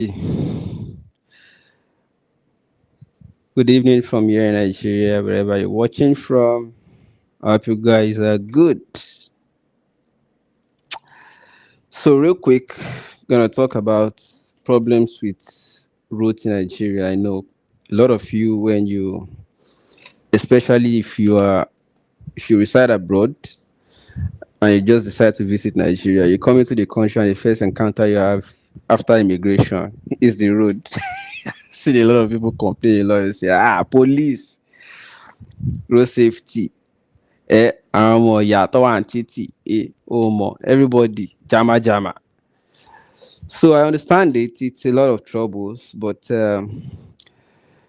Good evening from here in Nigeria, wherever you're watching from. I hope you guys are good. So, real quick, gonna talk about problems with roads in Nigeria. I know a lot of you, especially if you reside abroad and you just decide to visit Nigeria, you come into the country and the first encounter you have after immigration is the road. See a lot of people complain a lot and say, police, road safety. Àwọn ọmọ ìyá tó wà ní títì, everybody jama jama. So I understand it's a lot of troubles, but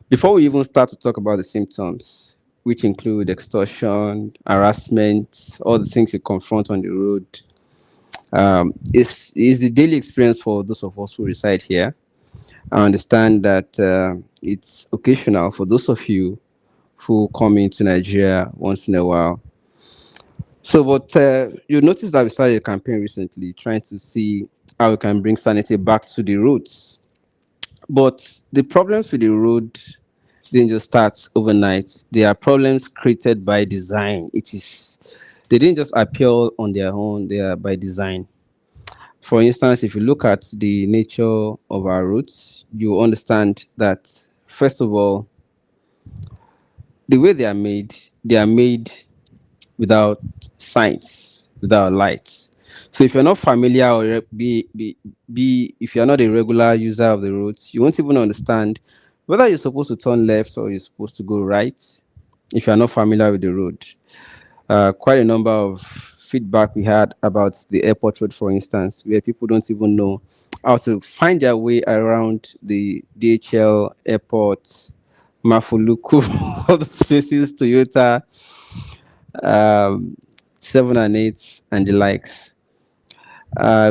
before we even start to talk about the symptoms, which include extortion, harassment, all the things you confront on the road, is the daily experience for those of us who reside here. I understand that it's occasional for those of you who come into Nigeria once in a while. So, but you notice that we started a campaign recently trying to see how we can bring sanity back to the roads. But the problems with the road didn't just start overnight. They are problems created by design. They didn't just appear on their own, they are by design. For instance, if you look at the nature of our roads, you understand that, first of all, the way they are made without signs, without lights. So if you're not familiar or if you're not a regular user of the roads, you won't even understand whether you're supposed to turn left or you're supposed to go right if you're not familiar with the road. Quite a number of feedback we had about the airport road, for instance, where people don't even know how to find their way around the DHL airport, Mafuluku, all those places, Toyota, 7 and 8, and the likes.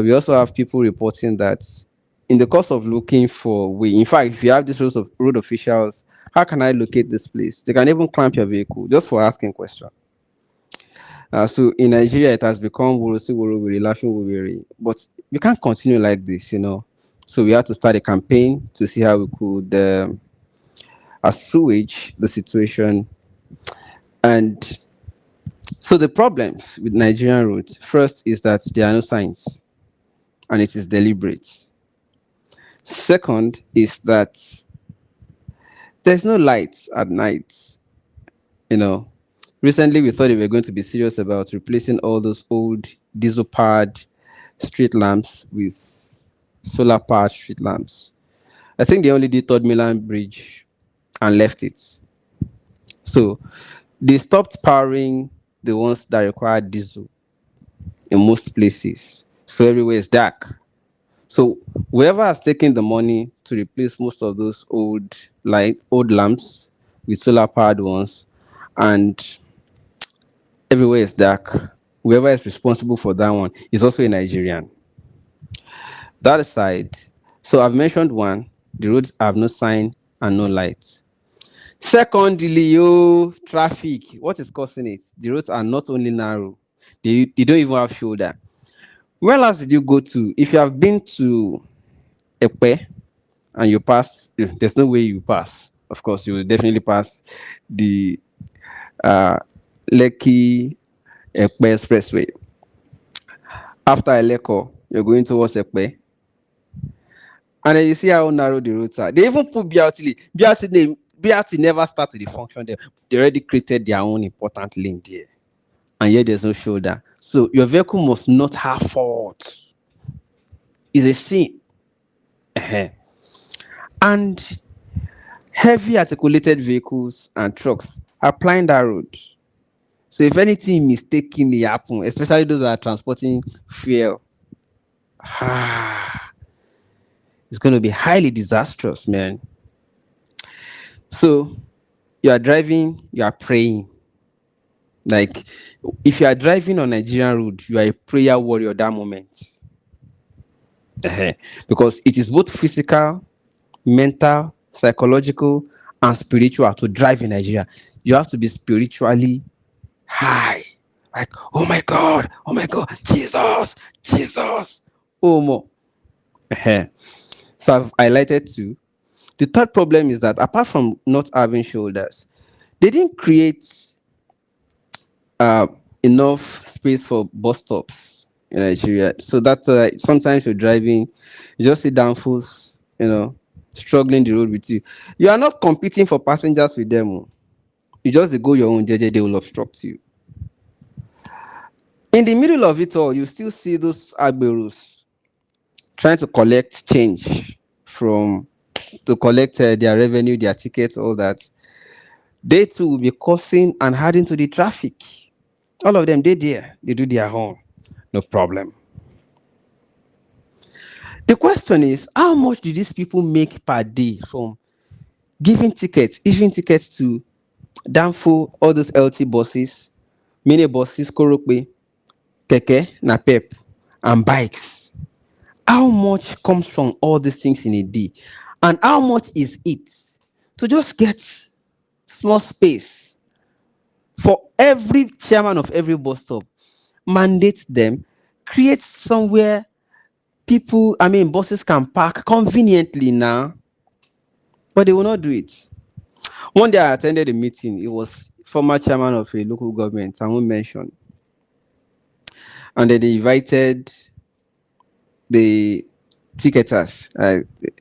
We also have people reporting that in the course of looking for way, in fact, if you have these road officials, how can I locate this place? They can even clamp your vehicle just for asking question. So in Nigeria, it has become wurusi wuruwiri, laughing wuruwiri. But we can't continue like this. So we had to start a campaign to see how we could assuage the situation. And so the problems with Nigerian roads, first is that there are no signs and it is deliberate. Second is that there's no lights at night. Recently we thought we were going to be serious about replacing all those old diesel powered street lamps with solar powered street lamps. I think they only did Third Milan Bridge and left it. So they stopped powering the ones that require diesel in most places. So everywhere is dark. So whoever has taken the money to replace most of those old lamps with solar powered ones, and everywhere is dark, whoever is responsible for that one is also a Nigerian. That aside, so I've mentioned one, the roads have no sign and no light. Secondly, traffic. What is causing it? The roads are not only narrow, they don't even have shoulder. Where last did you go to? If you have been to Epe and you pass, there's no way you pass. Of course, you will definitely pass the Lekki Epe Expressway. After Eleko, you're going towards Epe. And then you see how narrow the roads are. They even put BRT. BRT never started the function there. They already created their own important lane there. And yet there's no shoulder. So your vehicle must not have fault. It's a sin. And heavy articulated vehicles and trucks are plying that road. So if anything mistakenly happen, especially those that are transporting fuel, it's going to be highly disastrous, man. So you are driving, you are praying. Like, if you are driving on Nigerian road, you are a prayer warrior that moment. Because it is both physical, mental, psychological, and spiritual to drive in Nigeria. You have to be spiritually high. Like, oh my God, Jesus, oh more. So I've highlighted two. The third problem is that apart from not having shoulders, they didn't create uh, enough space for bus stops in Nigeria. So that's why sometimes you're driving, you just see down fools, struggling the road with you. You are not competing for passengers with them. Oh. You just dey go your own, JJ, they will obstruct you. In the middle of it all, you still see those agberos trying to collect change from to collect their revenue, their tickets, all that. They too will be causing and adding to the traffic. All of them, they there, they do their own, no problem. The question is, how much do these people make per day from giving tickets, issuing tickets to Danfo, all those LT buses, mini buses, Korokwe, Keke, Napep, and bikes? How much comes from all these things in a day? And how much is it to just get small space for every chairman of every bus stop? Mandate them, create somewhere buses can park conveniently now, but they will not do it. One day I attended a meeting. It was former chairman of a local government, I won't mention. And then they invited the ticketers.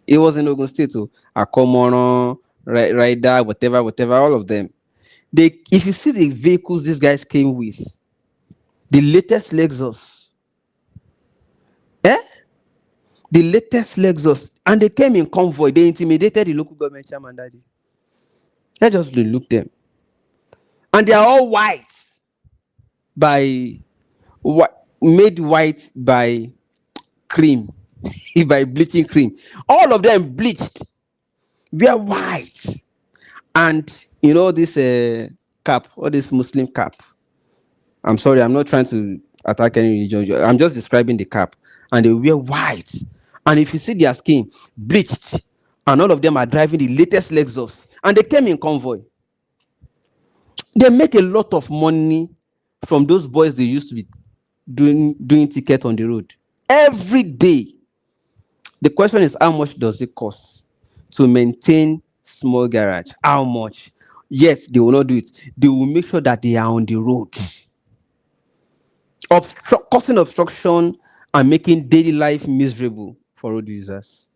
It was in Ogun State, so Akomoron, Rider, whatever, all of them. If you see the vehicles these guys came with, the latest Lexus, the latest Lexus, and they came in convoy. They intimidated the local government chairman that day. Let's just look them. And they are all white made white by cream, by bleaching cream. All of them bleached. We are white. And this cap, or this Muslim cap. I'm sorry, I'm not trying to attack any religion. I'm just describing the cap. And they wear white. And if you see their skin, bleached. And all of them are driving the latest Lexus. And they came in convoy. They make a lot of money from those boys they used to be doing ticket on the road. Every day. The question is, how much does it cost to maintain small garage? How much? Yes, they will not do it. They will make sure that they are on the road. Causing obstruction and making daily life miserable for road users.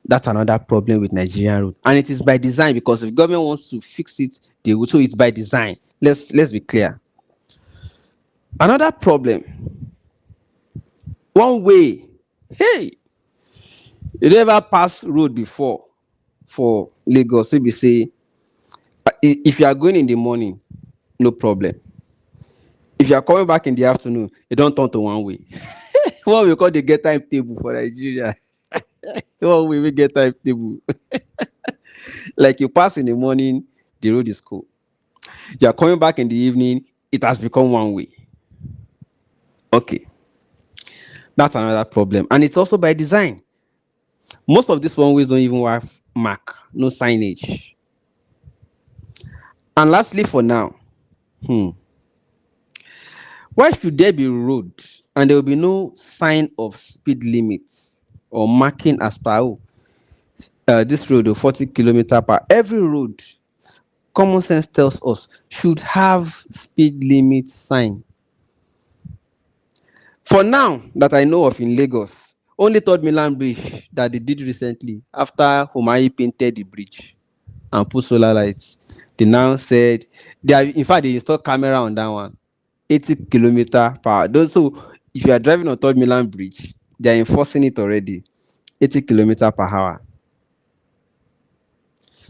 That's another problem with Nigerian road. And it is by design, because if government wants to fix it, they will. So it's by design. Let's be clear. Another problem. One way. Hey, you never pass road before for Lagos. So we say, if you are going in the morning, no problem. If you are coming back in the afternoon, you don't turn to one way. What we call the get time table for Nigeria. What we get time table. Like you pass in the morning, the road is cool. You are coming back in the evening, it has become one way. Okay. That's another problem. And it's also by design. Most of these one ways don't even have mark, no signage. And lastly, for now, why should there be road and there will be no sign of speed limit or marking as per this road of 40 kilometers per? Every road, common sense tells us, should have speed limit sign. For now, that I know of in Lagos, only Third Milan Bridge that they did recently, after Humayi painted the bridge and put solar lights, they now said, they installed camera on that one, 80 kilometers per hour. So if you are driving on Third Milan Bridge, they are enforcing it already, 80 kilometers per hour.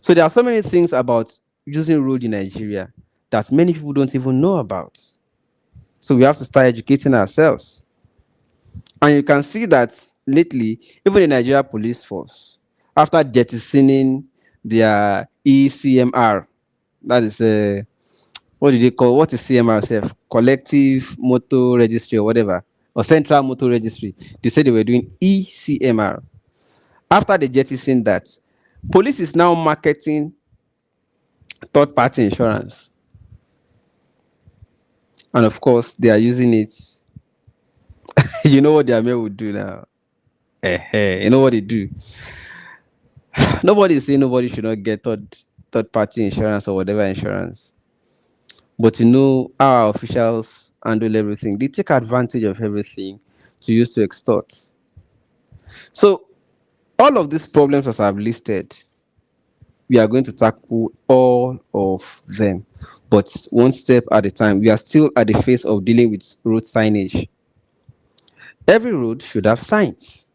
So there are so many things about using road in Nigeria that many people don't even know about. So we have to start educating ourselves. And you can see that lately, even the Nigeria police force, after jettisoning their ECMR, that is what do they call? What is CMR itself? Collective Motor Registry or whatever, or Central Motor Registry. They said they were doing ECMR. After they jettisoned that, police is now marketing third-party insurance. And of course, they are using it. You know what their mail would do now? You know what they do? Nobody is saying nobody should not get third party insurance or whatever insurance. But you know how our officials handle everything. They take advantage of everything to use to extort. So all of these problems as I've listed, we are going to tackle all of them, but one step at a time. We are still at the phase of dealing with road signage. Every road should have signs.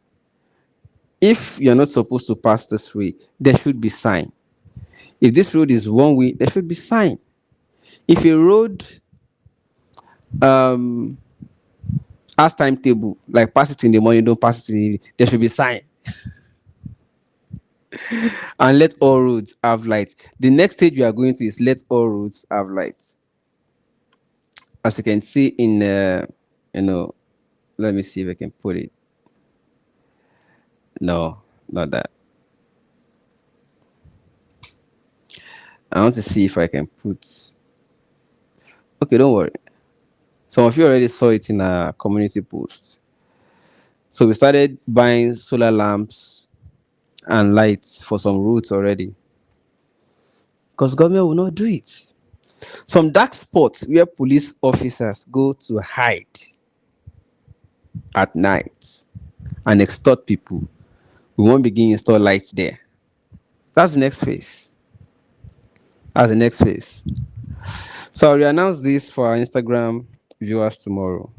If you're not supposed to pass this way, there should be sign. If this road is one way, there should be sign. If a road um has timetable, like pass it in the morning, don't pass it in the evening, there should be sign. And let all roads have light. The next stage we are going to is let all roads have light. As you can see in you know, let me see if I can put it. No, not that. I want to see if I can put. Okay, don't worry. Some of you already saw it in a community post. So we started buying solar lamps and lights for some routes already. Because government will not do it. Some dark spots where police officers go to hide at night and extort people. We won't begin install lights there. That's the next phase. That's the next phase. So I'll re-announce this for our Instagram viewers tomorrow.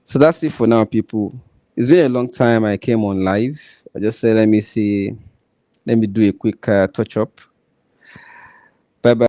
So that's it for now, people. It's been a long time I came on live. I just said, let me see, let me do a quick touch up. Bye bye.